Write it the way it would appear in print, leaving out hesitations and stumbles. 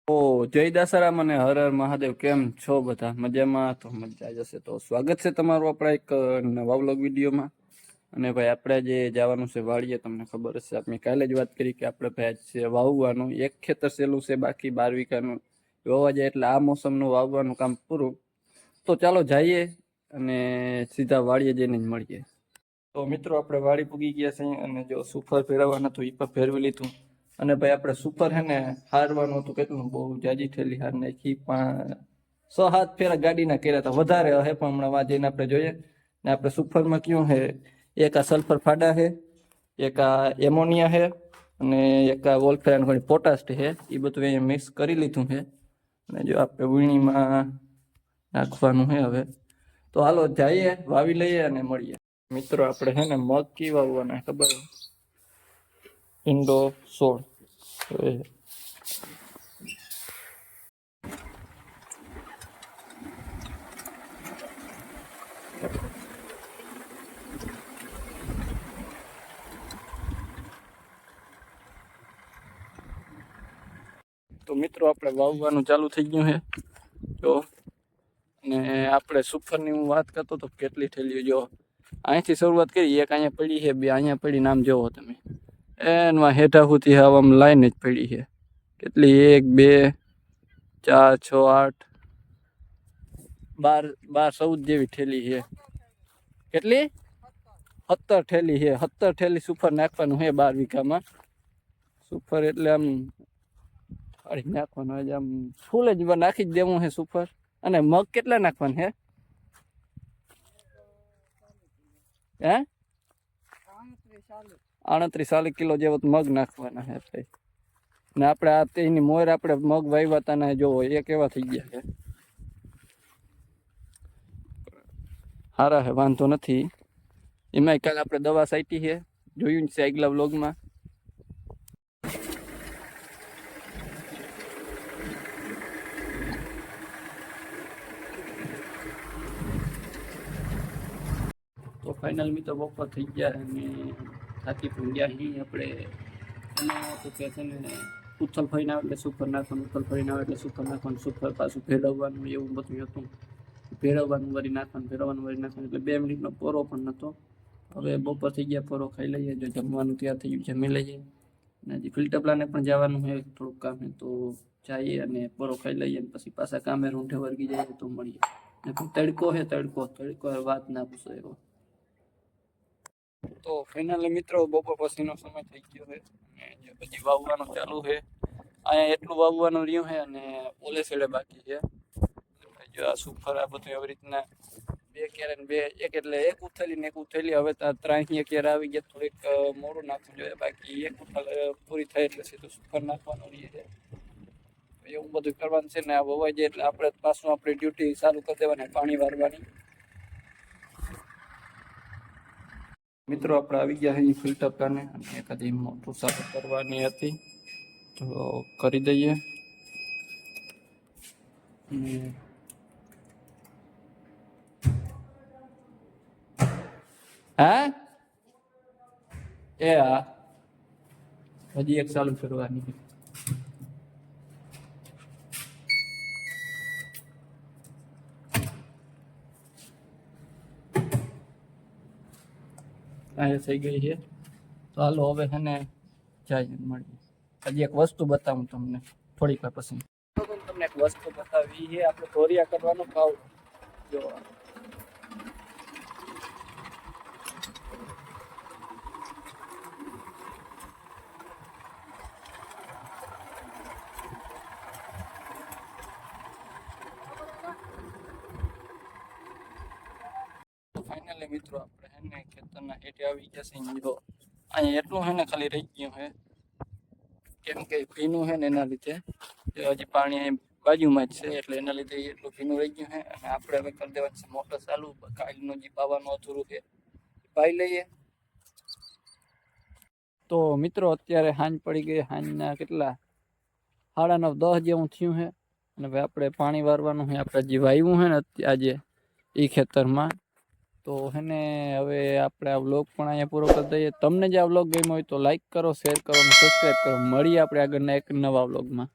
જય દાસારામ અને હર હર મહાદેવ. કેમ છો બધા? મજામાં? તો મજા જશે. તો સ્વાગત છે તમારું આપણા એક નવા વ્લોગ વિડીયોમાં. અને ભાઈ આપણે જે જવાનું છે વાડીએ, તમને ખબર હશે આપણે કાલે જ વાત કરી કે આપણે ભાઈ છે વાવવાનું એક ખેતર સેલું છે, બાકી 12 વીઘાનું વાવવા જાય એટલે આ મોસમનું વાવવાનું કામ પૂરું. તો ચાલો જઈએ અને સીધા વાડીએ જઈને જ મળીએ. તો મિત્રો આપણે વાડી પૂગી ગયા છે અને જો સુફર ફેરવવાના હતું એ પણ ફેરવી લીધું. અને ભાઈ આપણે સુપર હે ને હારવાનું હતું, કેટલું બહુ જાજી થેલી હાર નાખી, પણ 6-7 ફેરા ગાડીના કર્યા હતા, વધારે હે પણ હમણાં વાંચીને આપણે જોઈએ. ને આપણે સુપરમાં કયું હે, એક આ સલ્ફર ફાડા હે, એક આ એમોનિયા હે અને એક આ વોલ્ફેરાન પોટાશ છે. એ બધું અહીંયા મિક્સ કરી લીધું છે અને જો આપણે વીણીમાં નાખવાનું છે હવે. તો હાલો જઈએ, વાવી લઈએ અને મળીએ. મિત્રો આપણે છે ને મગ કી વાવવાના ખબર? ઇન્ડો 16. તો મિત્રો આપણે વાવવાનું ચાલુ થઈ ગયું છે જો. અને આપણે સુફરની હું વાત કરતો તો કેટલી થેલીઓ જો અહીંથી શરૂઆત કરી, એક અહીંયા પડી છે, બે અહીંયા પડી, નામ જોવો તમે. એનમાં હેઠા સુધી હવામાં લાઈન જ પડી છે. કેટલી? 1 2 4 6 8 12 14 જેવી થેલી છે. કેટલી? 17 થેલી છે. 17 થેલી સુફર નાખવાનું છે 12 વીઘામાં. સુફર એટલે આમ નાખવાનું આજે આમ ફૂલ જ નાખી જ દેવું છે સુફર. અને મગ કેટલા નાખવાનું છે? હે 38-40 કિલો જેવો મગ નાખવાના છે ભાઈ. ને આપણે આ તેની મોર આપણે મગ વાવ્યા હતા ને જોવો એ કેવા થઈ ગયા છે. સારા છે, વાંધો નથી. એમાંય કાલે આપણે દવા છાંટી છે, જોયું છે આગલા વ્લોગમાં. તો ફાઇનલ મિત્રો બપોર થઈ ગયા અને થાકી પણ ગયા અહીં આપણે. અને તો કે છે ને ઉથલ ફરીને આવે એટલે સુપર નાખવાનું, ઉથલ ફરીને આવે એટલે સુપર નાખવાનું, સુપર પાછું ફેરવવાનું, એવું બધું હતું. ફેરવવાનું વળી નાખવાનું, ફેરવવાનું વળી નાખવાનું, એટલે 2 મિનિટનો પોરો પણ નહોતો. હવે બપોર થઈ ગયા, પોરો ખાઈ લઈએ, જો જમવાનું તૈયાર થઈ ગયું, જમી લઈએ. અને હજી ફિલ્ટર પ્લાને પણ જવાનું છે થોડુંક કામે, તો જઈએ અને પોરો ખાઈ લઈએ. પછી પાછા કામે રૂંઢે વર્ગી જઈએ તો મળીએ. ને તડકો છે, તડકો વાત ના પૂછો એવો. તો ફાઇનલી મિત્રો બપોર પછીનો સમય થઈ ગયો છે અને પછી વાવવાનું ચાલુ છે. અહીંયા એટલું વાવવાનું રહ્યું છે અને ઓલે છેડે બાકી છે. જો આ સુફર આ બધું એવી રીતના 2 ક્યારે ને 2 એક એટલે એક ઉથેલી ને એક ઉથેલી. હવે તો 3 ક્યારે આવી ગયા, થોડીક મોડું નાખવું જોઈએ, બાકી એક ઉથલ પૂરી થાય એટલે સીધું સુફર નાખવાનું રહે છે. એવું બધું કરવાનું છે ને આ વવાઈ જાય એટલે આપણે પાછું આપણી ડ્યુટી ચાલુ કરી દેવાની, પાણી વારવાની. મિત્રો આપણે આવી ગયા અહીં ફિલ્ટર પ્લાને અને એકાદી મોટું સાફ કરવાની હતી તો કરી દઈએ. હા એ હા, હજી એક ચાલુ કરવાની. અહીંયા થઈ ગઈ છે. તો હાલો હવે છે ને જાય મળીએ. હજી એક વસ્તુ બતાવું તમને થોડીક વાર પછી. તમને એક વસ્તુ બતાવી છે, આપણે ધોરિયા કરવાનો ભાવ જો. ફાઇનલી મિત્રો આપણે હે ને ખેતરના હેઠે આવી ગયા છે. જો અહીંયા એટલું હે ને ખાલી રહી ગયું છે, કેમ કે ભીનું છે ને એના લીધે. હજી પાણી બાજુમાં જ છે એટલે એના લીધે એટલું ભીનું રહી ગયું છે. અને આપણે હવે કરી દેવાનું છે મોટર ચાલુ. કાલનું જે પાવાનું અધૂરું છે પાઈ લઈએ. તો મિત્રો અત્યારે સાંજ પડી ગઈ. સાંજના કેટલા 9:30-10 જેવું થયું છે. અને હવે આપણે પાણી વારવાનું છે. આપણે જે વાવ્યું છે ને આજે એ ખેતરમાં. તો હે ને હવે આપણે આ વ્લોગ પણ અહીંયા પૂરો કરી દઈએ. તમને જે આ વ્લોગ ગમ્યો હોય તો લાઈક કરો, શેર કરો અને સબસ્ક્રાઈબ કરો. મળીએ આપણે આગળના એક નવા વ્લોગમાં.